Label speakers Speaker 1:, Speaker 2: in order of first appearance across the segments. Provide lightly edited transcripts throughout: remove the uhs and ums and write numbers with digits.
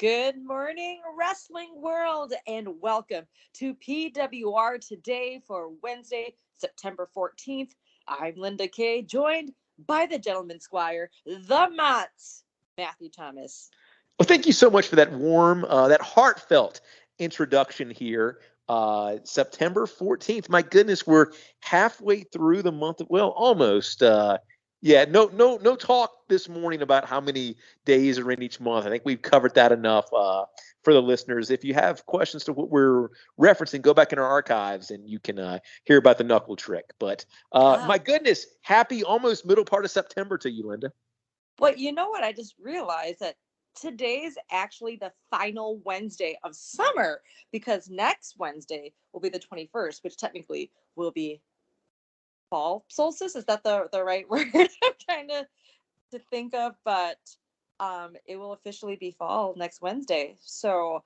Speaker 1: Good morning, wrestling world, and welcome to PWR Today for Wednesday, September 14th. I'm Linda Kay, joined by the gentleman squire, the Mott's, Matthew Thomas.
Speaker 2: Well, thank you so much for that warm, that heartfelt introduction here. September 14th. My goodness, we're halfway through the month of, well, almost. No talk this morning about how many days are in each month. I think we've covered that enough for the listeners. If you have questions to what we're referencing, go back in our archives and you can hear about the knuckle trick. But my goodness, happy almost middle part of September to you, Linda.
Speaker 1: Well, you know what? I just realized that today's actually the final Wednesday of summer because next Wednesday will be the 21st, which technically will be fall solstice. Is that the right word I'm trying to think of? But it will officially be fall next Wednesday. So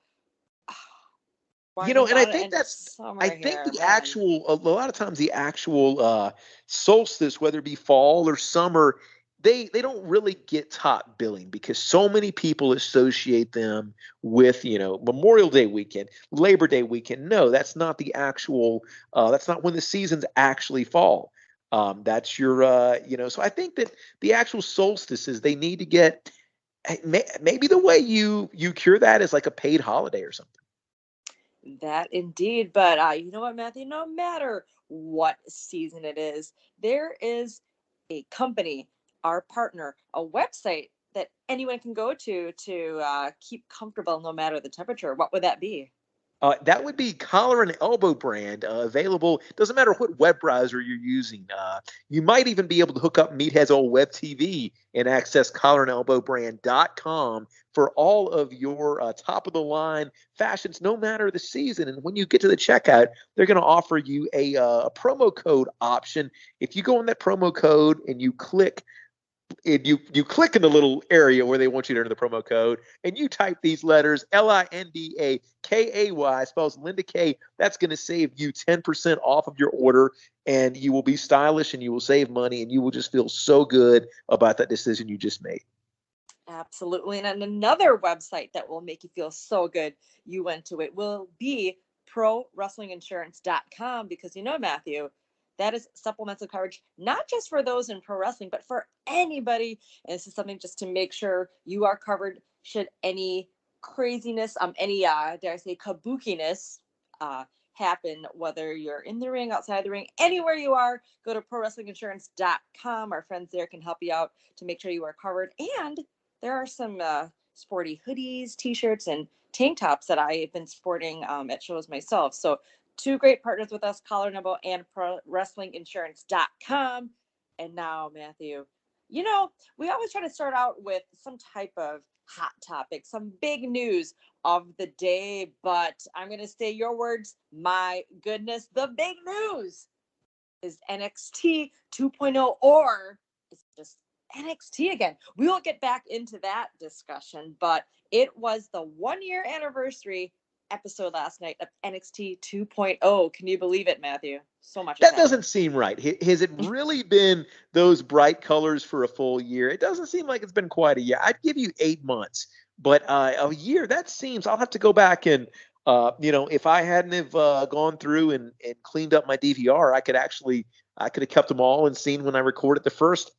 Speaker 2: And I think
Speaker 1: here,
Speaker 2: the
Speaker 1: man.
Speaker 2: actual, a lot of times the actual solstice, whether it be fall or summer, they don't really get top billing because so many people associate them with, Memorial Day weekend, Labor Day weekend. No, that's not the actual, that's not when the seasons actually fall. That's so I think that the actual solstices, they need to get, maybe the way you cure that is like a paid holiday or something.
Speaker 1: That indeed. But you know what, Matthew? No matter what season it is, there is a company, our partner, a website that anyone can go to keep comfortable no matter the temperature. What would that be?
Speaker 2: That would be Collar and Elbow brand, available. Doesn't matter what web browser you're using. You might even be able to hook up Meathead's old web TV and access collarandelbowbrand.com for all of your top of the line fashions, no matter the season. And when you get to the checkout, they're going to offer you a promo code option. If you go in that promo code and you click you click in the little area where they want you to enter the promo code and you type these letters LINDAKAY, spells Linda K. That's going to save you 10% off of your order, and you will be stylish and you will save money and you will just feel so good about that decision you just made.
Speaker 1: Absolutely. And another website that will make you feel so good you went to it will be prowrestlinginsurance.com because Matthew, that is supplemental coverage, not just for those in pro wrestling, but for anybody. And this is something just to make sure you are covered should any craziness, dare I say, kabukiness happen, whether you're in the ring, outside the ring, anywhere you are, go to prowrestlinginsurance.com. Our friends there can help you out to make sure you are covered. And there are some sporty hoodies, t-shirts, and tank tops that I've been sporting at shows myself. So two great partners with us, Collar and Elbow and ProWrestlingInsurance.com. And now, Matthew, we always try to start out with some type of hot topic, some big news of the day. But I'm going to say your words, my goodness, the big news is NXT 2.0, or it's just NXT again. We will get back into that discussion, but it was the 1 year anniversary episode last night of NXT 2.0. Can you believe it, Matthew? So much.
Speaker 2: That doesn't seem right. Has it really been those bright colors for a full year? It doesn't seem like it's been quite a year. I'd give you 8 months, but a year, that seems, I'll have to go back and, if I hadn't have gone through and cleaned up my DVR, I could have kept them all and seen when I recorded the first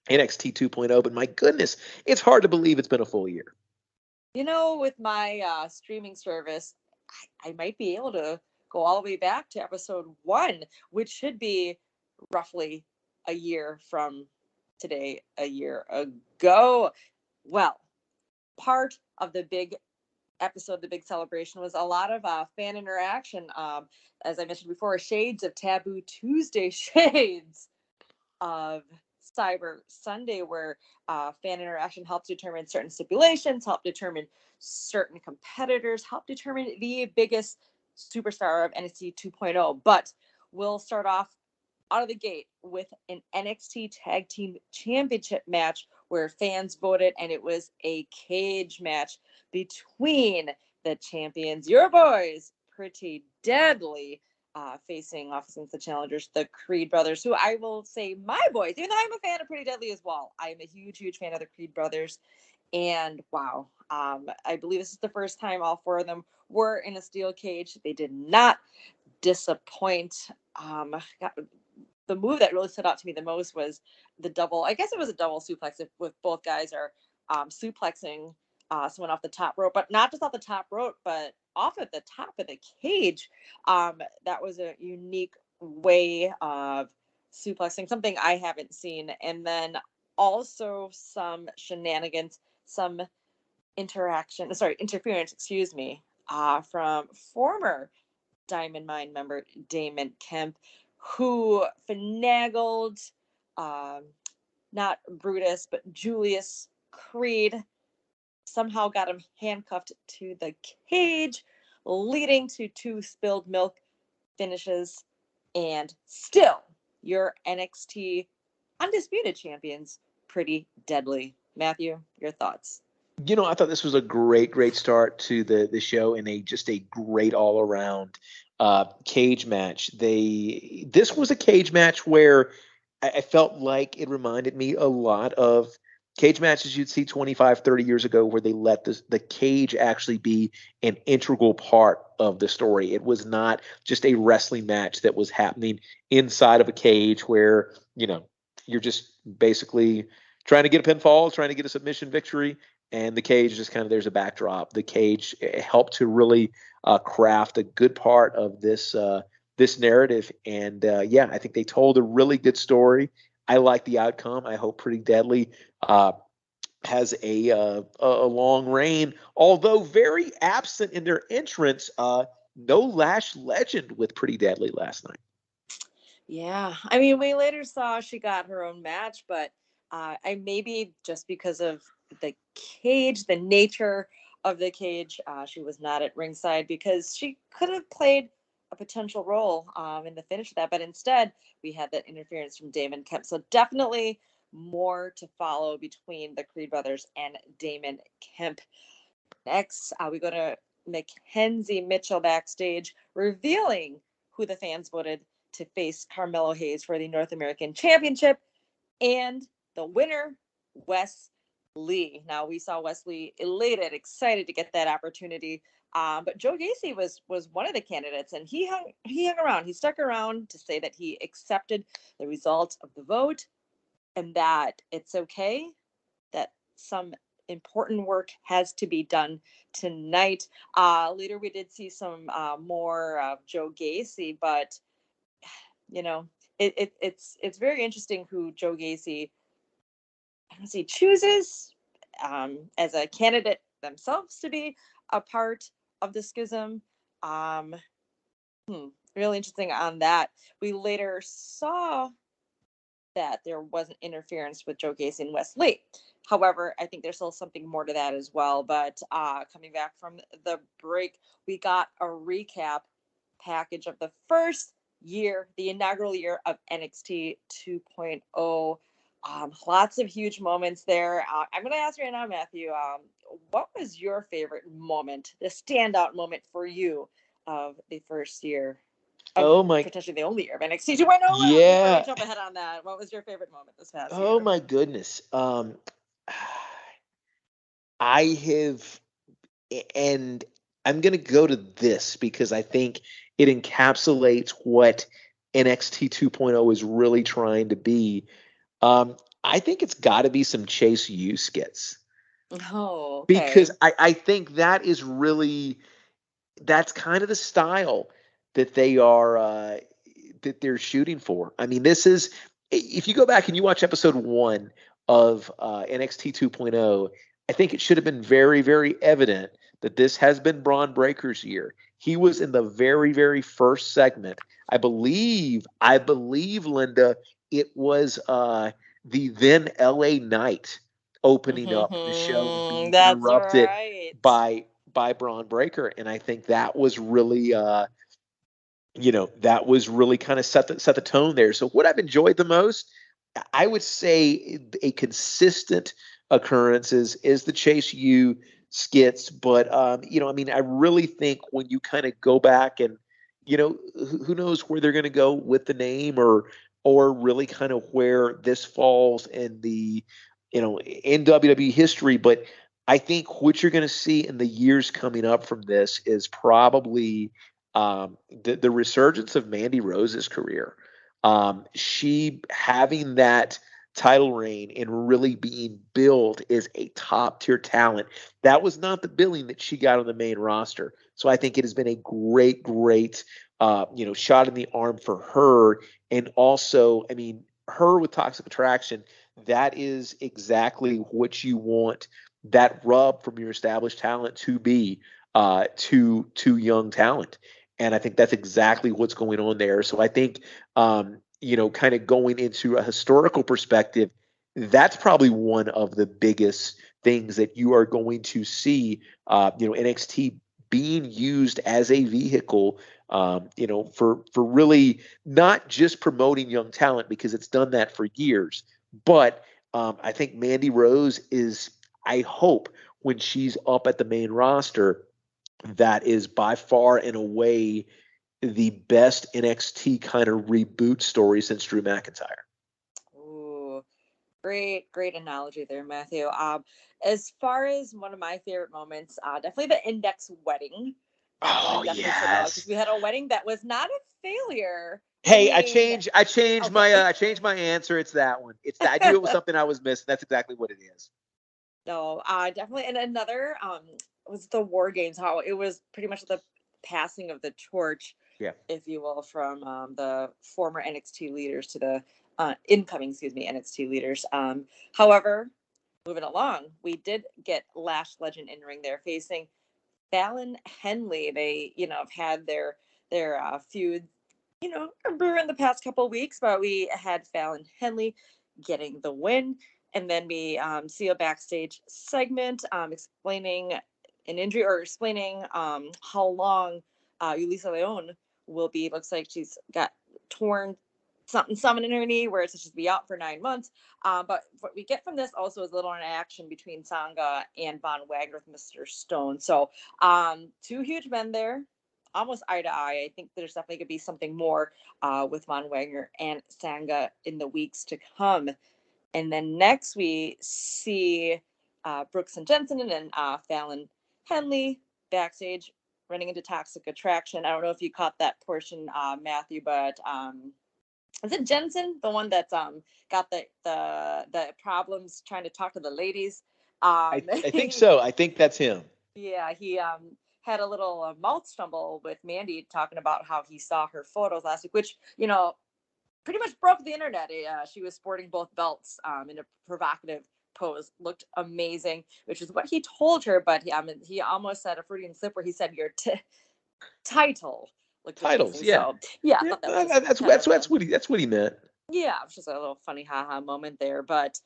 Speaker 2: NXT 2.0. But my goodness, it's hard to believe it's been a full year.
Speaker 1: With my streaming service, I might be able to go all the way back to episode 1, which should be roughly a year from today, a year ago. Well, part of the big episode, the big celebration, was a lot of fan interaction. As I mentioned before, shades of Taboo Tuesday, shades of Cyber Sunday, where fan interaction helps determine certain stipulations, help determine certain competitors, help determine the biggest superstar of NXT 2.0. But we'll start off out of the gate with an NXT Tag Team Championship match where fans voted, and it was a cage match between the champions, your boys, Pretty Deadly, facing off against the challengers, the Creed brothers, who I will say my boys, even though I'm a fan of Pretty Deadly as well. I am a huge, huge fan of the Creed brothers. And wow, I believe this is the first time all four of them were in a steel cage. They did not disappoint. The move that really stood out to me the most was the double. I guess it was a double suplex with both guys are suplexing someone off the top rope, but not just off the top rope, but off at the top of the cage. That was a unique way of suplexing, something I haven't seen. And then also some shenanigans, some interference, excuse me, from former Diamond Mine member Damon Kemp, who finagled um, not Brutus, but Julius Creed, somehow got him handcuffed to the cage, leading to two spilled milk finishes, and still your NXT undisputed champions, Pretty Deadly. Matthew, your thoughts?
Speaker 2: I thought this was a great start to the show, and just a great all around cage match. This was a cage match where I felt like it reminded me a lot of cage matches you'd see 25, 30 years ago, where they let the cage actually be an integral part of the story. It was not just a wrestling match that was happening inside of a cage where, you're just basically trying to get a pinfall, trying to get a submission victory, and the cage just kind of, there's a backdrop. The cage helped to really craft a good part of this narrative, and I think they told a really good story. I like the outcome. I hope Pretty Deadly has a long reign, although very absent in their entrance. No Lash Legend with Pretty Deadly last night.
Speaker 1: Yeah, I mean, we later saw she got her own match, but I maybe just because of the cage, the nature of the cage, she was not at ringside because she could have played a potential role in the finish of that, but instead we had that interference from Damon Kemp. So definitely more to follow between the Creed brothers and Damon Kemp. Next, we go to Mackenzie Mitchell backstage, revealing who the fans voted to face Carmelo Hayes for the North American Championship, and the winner, Wes Lee. Now, we saw Wes Lee elated, excited to get that opportunity. But Joe Gacy was one of the candidates, and he hung around. He stuck around to say that he accepted the result of the vote and that it's okay, that some important work has to be done tonight. Later, we did see some more of Joe Gacy, but it's very interesting who Joe Gacy, chooses as a candidate themselves to be a part of the schism. Um, Really interesting on that. We later saw that there wasn't interference with Joe Gacy and Wes Lee. However, I think there's still something more to that as well. But coming back from the break, we got a recap package of the first year, the inaugural year of NXT 2.0. Lots of huge moments there. I'm going to ask you right now, Matthew, what was your favorite moment, the standout moment for you of the first year?
Speaker 2: Oh my!
Speaker 1: Potentially the only year of NXT 2.0. Before we jump ahead on that, what was your favorite moment this past year?
Speaker 2: Oh my goodness! I have, and I'm going to go to this because I think it encapsulates what NXT 2.0 is really trying to be. I think it's got to be some Chase U skits.
Speaker 1: Oh, okay.
Speaker 2: Because I think that is really, that's kind of the style that they're shooting for. I mean, this is, if you go back and you watch episode 1 of NXT 2.0, I think it should have been very evident that this has been Braun Breaker's year. He was in the very first segment. I believe, Linda, it was the then LA Knight opening up the show and being interrupted by Braun Breaker, and I think that was really kind of set the tone there. So what I've enjoyed the most, I would say a consistent occurrence is the Chase U skits. But I really think when you kind of go back and who knows where they're going to go with the name or really kind of where this falls in the in WWE history. But I think what you're going to see in the years coming up from this is probably the resurgence of Mandy Rose's career. She having that title reign and really being billed as a top tier talent. That was not the billing that she got on the main roster. So I think it has been a great, shot in the arm for her. And also, I mean, her with Toxic Attraction, that is exactly what you want that rub from your established talent to be to young talent. And I think that's exactly what's going on there. So I think kind of going into a historical perspective, that's probably one of the biggest things that you are going to see. NXT being used as a vehicle, for really not just promoting young talent because it's done that for years, but I think Mandy Rose is, I hope, when she's up at the main roster, that is by far and away the best NXT kind of reboot story since Drew McIntyre.
Speaker 1: Ooh, great analogy there, Matthew. As far as one of my favorite moments, definitely the Index wedding. That one
Speaker 2: Oh
Speaker 1: definitely stood out because
Speaker 2: yes.
Speaker 1: we had a wedding that was not a failure. I
Speaker 2: Hey, I
Speaker 1: mean,
Speaker 2: changed. I changed
Speaker 1: okay.
Speaker 2: my. I changed my answer. It's that one. It's that. I knew it was something I was missing. That's exactly what it is.
Speaker 1: No, definitely. And another was the War Games. How it was pretty much the passing of the torch,
Speaker 2: Yeah.
Speaker 1: if you will, from the former NXT leaders to the incoming, NXT leaders. However, moving along, we did get Lash Legend in ring there facing Fallon Henley. They, have had their feud, brewing the past couple of weeks, but we had Fallon Henley getting the win. And then we see a backstage segment explaining an injury or explaining how long Ulisa Leon will be. Looks like she's got torn something in her knee where it's just be out for 9 months. But what we get from this also is a little interaction between Sanga and Von Wagner with Mr. Stone. So two huge men there, almost eye to eye. I think there's definitely going to be something more with Von Wagner and Sanga in the weeks to come. And then next we see Brooks and Jensen and Fallon Henley backstage running into Toxic Attraction. I don't know if you caught that portion, Matthew, but is it Jensen, the one that's got the problems trying to talk to the ladies?
Speaker 2: I think so. I think that's him.
Speaker 1: Yeah, he had a little mouth stumble with Mandy talking about how he saw her photos last week, which pretty much broke the internet. She was sporting both belts in a provocative pose, looked amazing, which is what he told her. But he almost said a Freudian slip where he said your title looked
Speaker 2: Titles.
Speaker 1: amazing.
Speaker 2: Yeah.
Speaker 1: So yeah, I
Speaker 2: Yeah.
Speaker 1: thought that was just
Speaker 2: That's
Speaker 1: kind
Speaker 2: that's
Speaker 1: of a
Speaker 2: that's what he meant.
Speaker 1: yeah, it was just a little funny haha moment there. But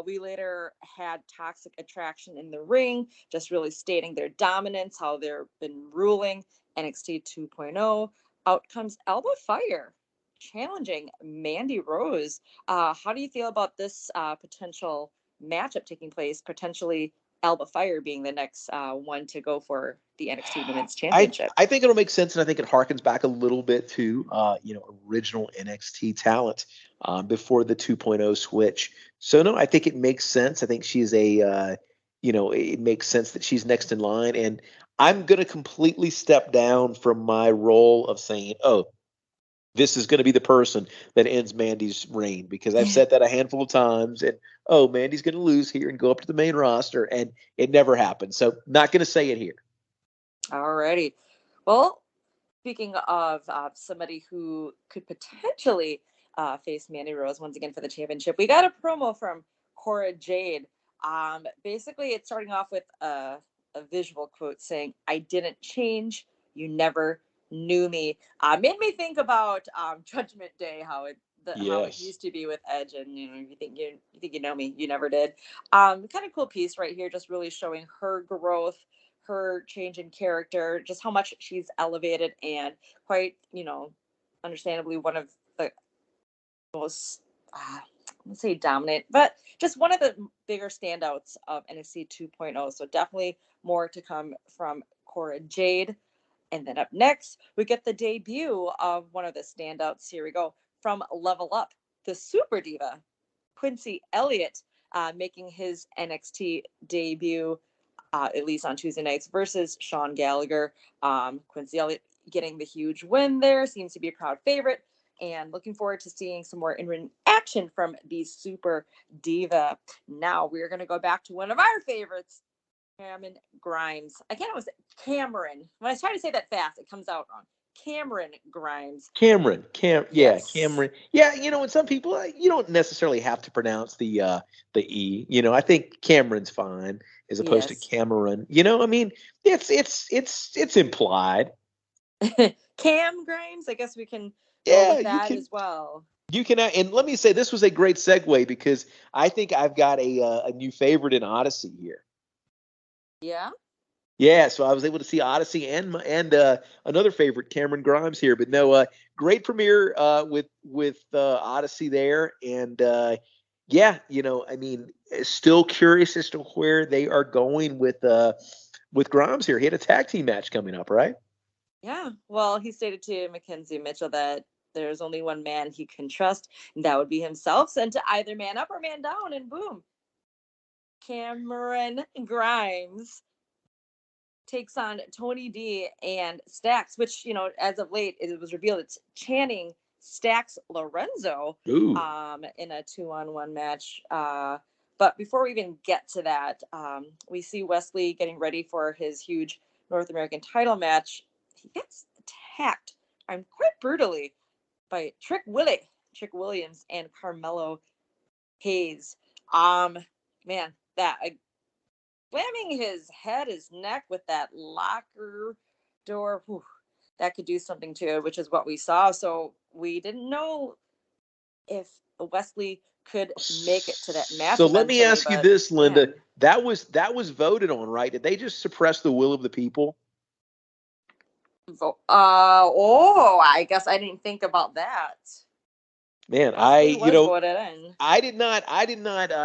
Speaker 1: we later had Toxic Attraction in the ring, just really stating their dominance, how they've been ruling NXT 2.0. Out comes Alba Fire, challenging Mandy Rose. How do you feel about this potential matchup taking place? Potentially Alba Fire being the next one to go for the NXT Women's
Speaker 2: I
Speaker 1: Championship.
Speaker 2: I think it'll make sense, and I think it harkens back a little bit to original NXT talent before the 2.0 switch. So no, I think it makes sense. I think she's it makes sense that she's next in line, and I'm gonna completely step down from my role of saying, oh, this is going to be the person that ends Mandy's reign, because I've said that a handful of times, and oh, Mandy's going to lose here and go up to the main roster, and it never happened. So not going to say it here.
Speaker 1: Alrighty. Well, speaking of somebody who could potentially face Mandy Rose once again for the championship, we got a promo from Cora Jade. Basically, it's starting off with a visual quote saying, "I didn't change. You never knew me." Made me think about Judgment Day, how it
Speaker 2: Yes.
Speaker 1: used to be with Edge, and you think you know me, you never did. Kind of cool piece right here, just really showing her growth, her change in character, just how much she's elevated, and quite, understandably one of the most, let's say dominant, but just one of the bigger standouts of NXT 2.0. So definitely more to come from Cora Jade. And then up next, we get the debut of one of the standouts. Here we go. From Level Up, the Super Diva, Quincy Elliott, making his NXT debut. at least on Tuesday nights, versus Sean Gallagher. Quincy Elliott getting the huge win there, seems to be a crowd favorite, and looking forward to seeing some more in-ring action from the Super Diva. Now we're going to go back to one of our favorites, Cameron Grimes. I can't always say Cameron. When I try to say that fast, it comes out wrong. Cameron Grimes.
Speaker 2: Yeah,
Speaker 1: Yes.
Speaker 2: Cameron. Yeah, and some people you don't necessarily have to pronounce the E. I think Cameron's fine as opposed to
Speaker 1: Yes.
Speaker 2: Cameron. I mean, it's implied.
Speaker 1: Cam Grimes. I guess we can go
Speaker 2: Yeah,
Speaker 1: with that as well.
Speaker 2: and let me say this was a great segue because I think I've got a new favorite in Odyssey here.
Speaker 1: Yeah.
Speaker 2: Yeah, so I was able to see Odyssey and another favorite, Cameron Grimes here. But no, great premiere with Odyssey there, and yeah, I mean, still curious as to where they are going with Grimes here. He had a tag team match coming up, right?
Speaker 1: Yeah. Well, he stated to Mackenzie Mitchell that there's only one man he can trust, and that would be himself. Sent to either man up or man down, and boom, Cameron Grimes takes on Tony D and Stacks, which, as of late, it was revealed it's Channing Stacks Lorenzo
Speaker 2: Ooh.
Speaker 1: in a 2-on-1 match. But before we even get to that, we see Wesley getting ready for his huge North American title match. He gets attacked quite brutally by Trick Williams, and Carmelo Hayes. Man, that slamming his head, his neck with that locker door, whew, that could do something to it, which is what we saw. So we didn't know if Wesley could make it to that match
Speaker 2: So let me
Speaker 1: eventually,
Speaker 2: ask you
Speaker 1: but
Speaker 2: this, Linda.
Speaker 1: man,
Speaker 2: That was voted on, right? Did they just suppress the will of the people?
Speaker 1: I guess I didn't think about that.
Speaker 2: Man,
Speaker 1: Wesley was voted in.
Speaker 2: I did not. I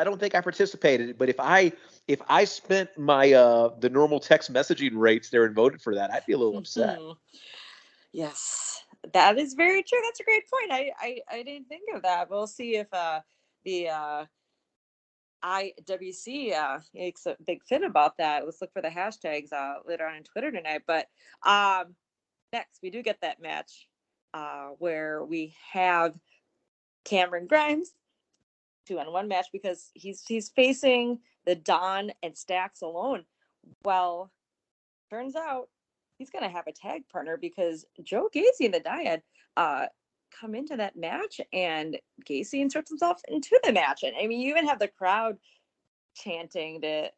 Speaker 2: don't think I participated. But if I spent my the normal text messaging rates there and voted for that, I'd be a little upset.
Speaker 1: Yes, that is very true. That's a great point. I didn't think of that. We'll see if the IWC makes a big fit about that. Let's look for the hashtags later on in Twitter tonight. But next, we do get that match where we have Cameron Grimes 2-on-1 match because he's facing the Don and Stacks alone. Well, turns out he's going to have a tag partner because Joe Gacy and the Dyad come into that match, and Gacy inserts himself into the match. And I mean, you even have the crowd chanting to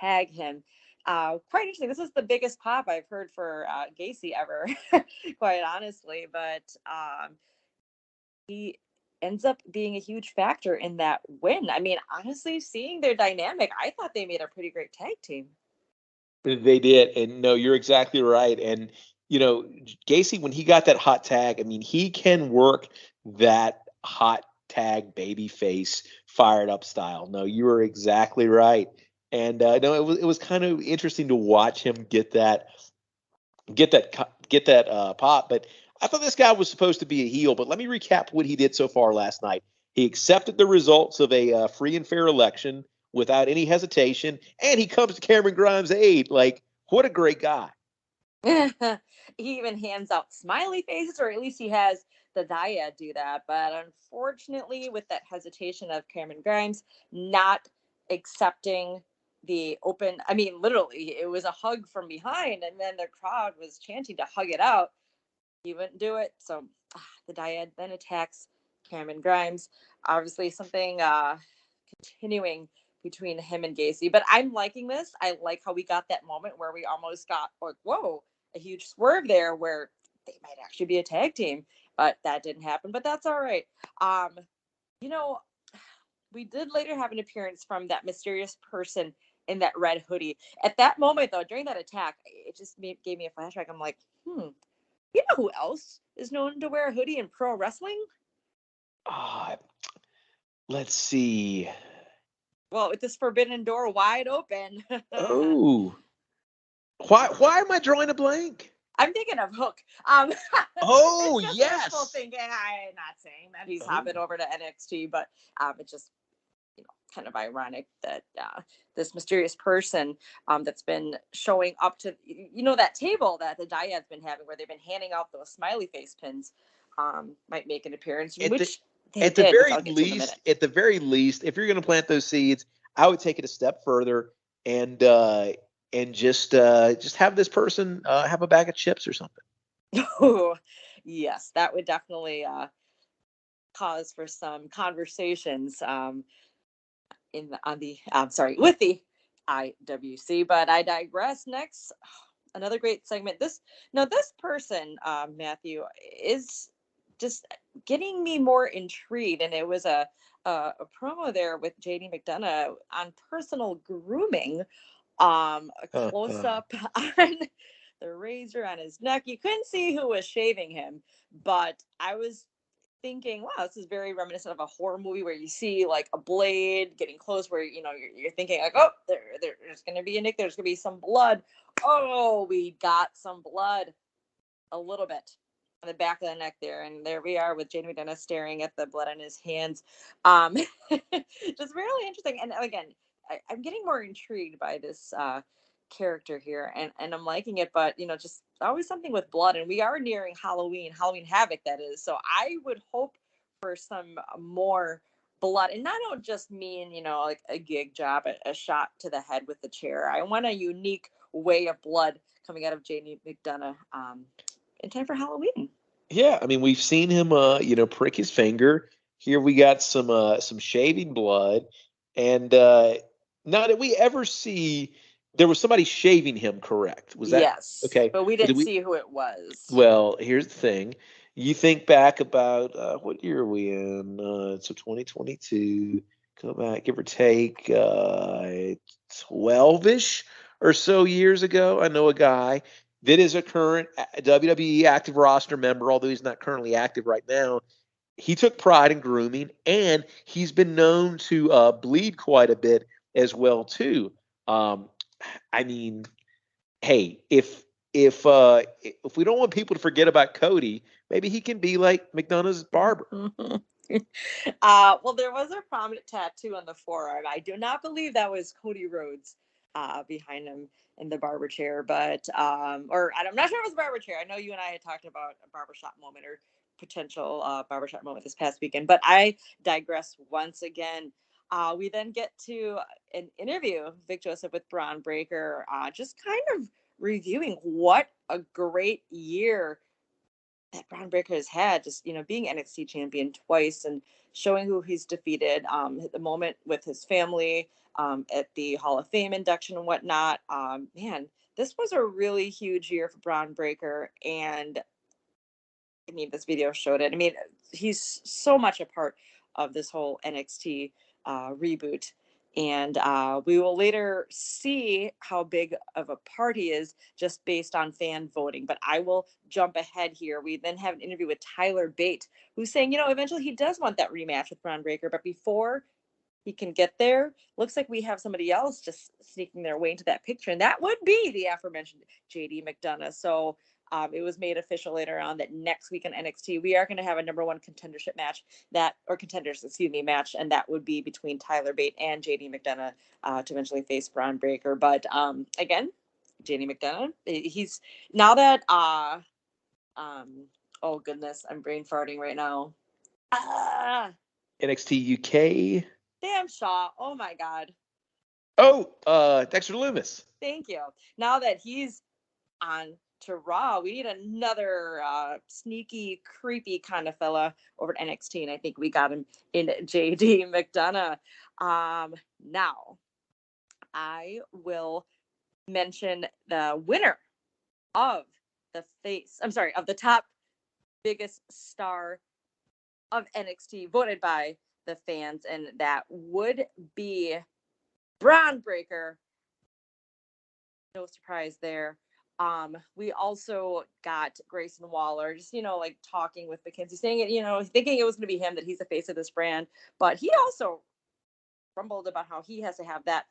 Speaker 1: tag him. Quite interesting. This is the biggest pop I've heard for Gacy ever, quite honestly. But he ends up being a huge factor in that win. I mean, honestly, seeing their dynamic, I thought they made a pretty great tag team.
Speaker 2: They did, and no, you're exactly right. And Gacy, when he got that hot tag, I mean, he can work that hot tag baby face fired up style. No, you are exactly right. And no, it was kind of interesting to watch him get that pop. But I thought this guy was supposed to be a heel. But let me recap what he did so far last night. He accepted the results of a free and fair election without any hesitation, and he comes to Cameron Grimes' aid. Like, what a great guy!
Speaker 1: He even hands out smiley faces, or at least he has the Dyad do that. But unfortunately, with that hesitation of Cameron Grimes not accepting the open, I mean, literally, it was a hug from behind, and then the crowd was chanting to hug it out. He wouldn't do it. So the Dyad then attacks Cameron Grimes. Obviously, something continuing between him and Gacy. But I'm liking this. I like how we got that moment where we almost got like, whoa, a huge swerve there where they might actually be a tag team. But that didn't happen. But that's all right. You know, we did later have an appearance from that mysterious person in that red hoodie. At that moment, though, during that attack, it just gave me a flashback. I'm like, you know who else is known to wear a hoodie in pro wrestling?
Speaker 2: Uh, let's see.
Speaker 1: Well, with this forbidden door wide open.
Speaker 2: Oh, why am I drawing a blank?
Speaker 1: I'm thinking of Hook.
Speaker 2: Oh,
Speaker 1: It's just wishful
Speaker 2: yes.
Speaker 1: thinking. I'm not saying that he's
Speaker 2: Oh,
Speaker 1: hopping over to NXT, but it just, kind of ironic that this mysterious person that's been showing up to, that table that the Dyad's been having where they've been handing out those smiley face pins might make an appearance,
Speaker 2: At the
Speaker 1: which they
Speaker 2: at the
Speaker 1: did, which
Speaker 2: very
Speaker 1: I'll get to in a minute.
Speaker 2: least, if you're going to plant those seeds, I would take it a step further and just have this person have a bag of chips or something.
Speaker 1: Oh, yes, that would definitely cause for some conversations with the IWC. But I digress. Next, another great segment. This person, Matthew, is just getting me more intrigued, and it was a promo there with JD McDonough on personal grooming. A close up on the razor on his neck. You couldn't see who was shaving him, but I was thinking, wow, this is very reminiscent of a horror movie where you see like a blade getting close, where you're thinking like, oh, there's gonna be a nick, there's gonna be some blood. Oh, we got some blood, a little bit on the back of the neck there, and there we are with Jamie McDonough staring at the blood on his hands. Just really interesting, and again, I'm getting more intrigued by this character here, and I'm liking it, but just always something with blood, and we are nearing Halloween Havoc, that is. So I would hope for some more blood, and I don't just mean like a gig job, a shot to the head with the chair. I want a unique way of blood coming out of Jamie McDonough in time for Halloween.
Speaker 2: Yeah, I mean, we've seen him, prick his finger. Here we got some shaving blood, and now did we ever see there was somebody shaving him? Correct? Was that
Speaker 1: Yes,
Speaker 2: okay?
Speaker 1: but we
Speaker 2: But did
Speaker 1: didn't
Speaker 2: we?
Speaker 1: see who it was.
Speaker 2: Well, here's the thing. You think back about what year are we in? So 2022. Go back, give or take, 12-ish or so years ago. I know a guy that is a current WWE active roster member, although he's not currently active right now. He took pride in grooming, and he's been known to bleed quite a bit as well too. Um, I mean, hey, if we don't want people to forget about Cody, maybe he can be like McDonough's barber.
Speaker 1: Well, there was a prominent tattoo on the forearm. I do not believe that was Cody Rhodes behind him in the barber chair, but or I'm not sure it was a barber chair. I know you and I had talked about a barbershop moment or potential barbershop moment this past weekend, but I digress once again. We then get to an interview, Vic Joseph with Braun Breaker, just kind of reviewing what a great year that Braun Breaker has had, just being NXT champion twice and showing who he's defeated. At the moment with his family, at the Hall of Fame induction and whatnot. Man, this was a really huge year for Braun Breaker, and I mean, this video showed it. I mean, he's so much a part of this whole NXT reboot. And we will later see how big of a part he is just based on fan voting. But I will jump ahead here. We then have an interview with Tyler Bate, who's saying, eventually he does want that rematch with Braun Breaker. But before he can get there, looks like we have somebody else just sneaking their way into that picture. And that would be the aforementioned JD McDonough. So it was made official later on that next week on NXT, we are going to have a number one contendership match match. And that would be between Tyler Bate and JD McDonough to eventually face Braun Breaker. But again, JD McDonough, he's now that, oh goodness, I'm brain farting right now.
Speaker 2: NXT UK.
Speaker 1: Damn Shaw. Oh my God.
Speaker 2: Oh, Dexter Loomis.
Speaker 1: Thank you. Now that he's on to Raw, we need another sneaky, creepy kind of fella over at NXT, and I think we got him in JD McDonough. Now, I will mention the winner of of the top biggest star of NXT, voted by the fans, and that would be Braun Breaker. No surprise there. We also got Grayson Waller, just like talking with McKenzie, saying it, thinking it was going to be him, that he's the face of this brand, but he also rumbled about how he has to have that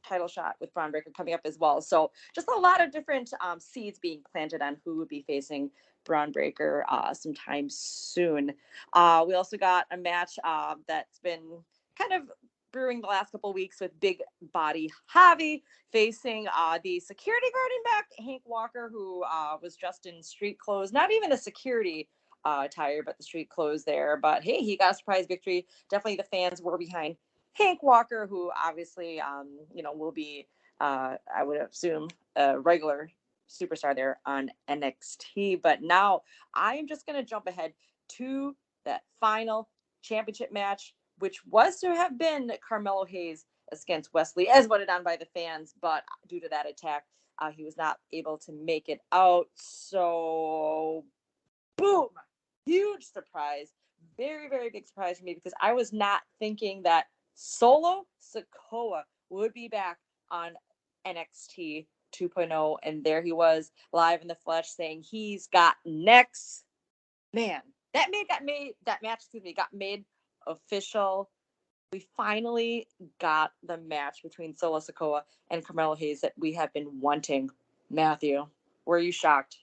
Speaker 1: title shot with Braun Breaker coming up as well. So just a lot of different seeds being planted on who would be facing Braun Breaker sometime soon. We also got a match that's been kind of brewing the last couple of weeks with Big Body Javi facing the security guard in back, Hank Walker, who was dressed in street clothes, not even a security attire, but the street clothes there. But hey, he got a surprise victory. Definitely the fans were behind Hank Walker, who obviously, will be, I would assume, a regular superstar there on NXT. But now I'm just going to jump ahead to that final championship match, which was to have been Carmelo Hayes against Wesley, as voted on by the fans, but due to that attack, he was not able to make it out. So, boom, huge surprise, very, very big surprise for me because I was not thinking that Solo Sikoa would be back on NXT 2.0, and there he was live in the flesh saying he's got next. Man, that got made official. We finally got the match between Solo Sikoa and Carmelo Hayes that we have been wanting. Matthew, were you shocked?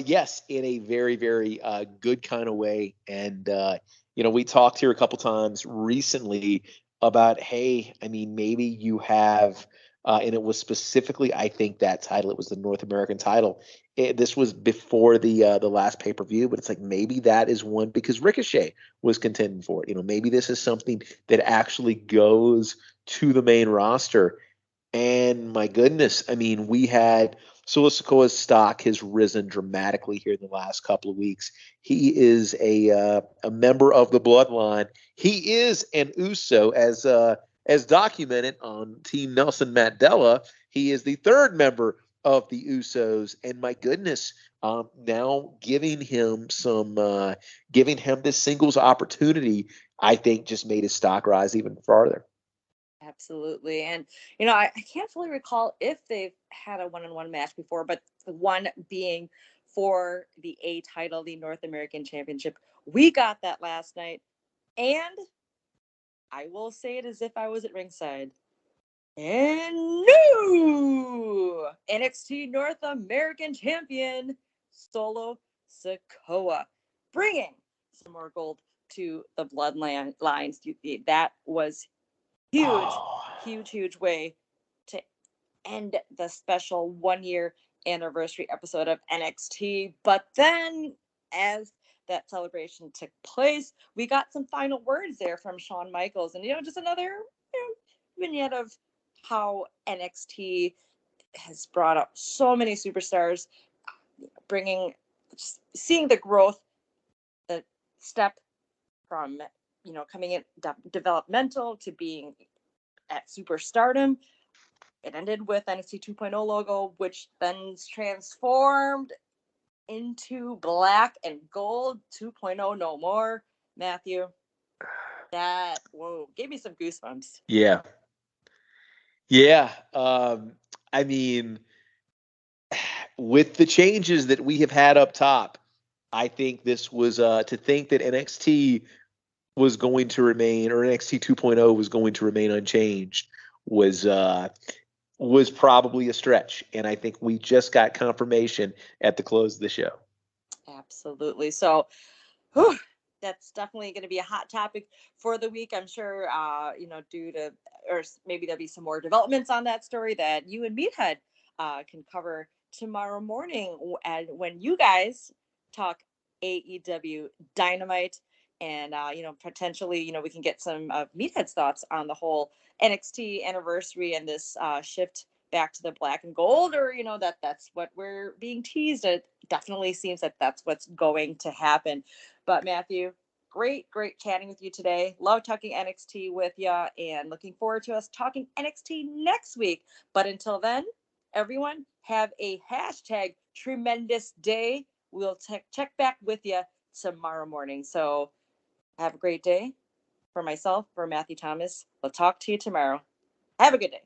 Speaker 2: Yes, in a very, very good kind of way. And, we talked here a couple times recently about, hey, I mean, maybe you have, and it was specifically, I think that title, it was the North American title. This was before the last pay-per-view, but it's like maybe that is one because Ricochet was contending for it. Maybe this is something that actually goes to the main roster. And my goodness, I mean, we had Solo Sikoa's stock has risen dramatically here in the last couple of weeks. He is a member of the bloodline. He is an Uso, as documented on Team Nelson Mandela. He is the third member of the Usos, and my goodness, now giving him this singles opportunity, I think just made his stock rise even farther.
Speaker 1: Absolutely. And, I can't fully recall if they've had a one-on-one match before, but the one being for the A title, the North American Championship. We got that last night. And I will say it as if I was at ringside. And new NXT North American Champion, Solo Sikoa, bringing some more gold to the bloodline lines. That was huge, huge way to end the special 1 year anniversary episode of NXT. But then, as that celebration took place, we got some final words there from Shawn Michaels, and just another vignette of how NXT has brought up so many superstars, bringing, just seeing the growth, the step from coming in developmental to being at superstardom. It ended with NXT 2.0 logo, which then transformed into black and gold 2.0 no more. Matthew, that, whoa, gave me some goosebumps.
Speaker 2: Yeah. Yeah. I mean, with the changes that we have had up top, I think this was to think that NXT was going to remain, or NXT 2.0 was going to remain unchanged was probably a stretch. And I think we just got confirmation at the close of the show.
Speaker 1: Absolutely. So, whew, that's definitely going to be a hot topic for the week. I'm sure, due to, or maybe there'll be some more developments on that story that you and Meathead can cover tomorrow morning, and when you guys talk AEW Dynamite, and potentially, we can get some of Meathead's thoughts on the whole NXT anniversary and this shift back to the black and gold, or that's what we're being teased. It definitely seems that that's what's going to happen. But Matthew, great chatting with you today. Love talking NXT with you, and looking forward to us talking NXT next week. But until then, everyone, have a hashtag tremendous day. We'll check back with you tomorrow morning. So have a great day. For myself, for Matthew Thomas, we'll talk to you tomorrow. Have a good day.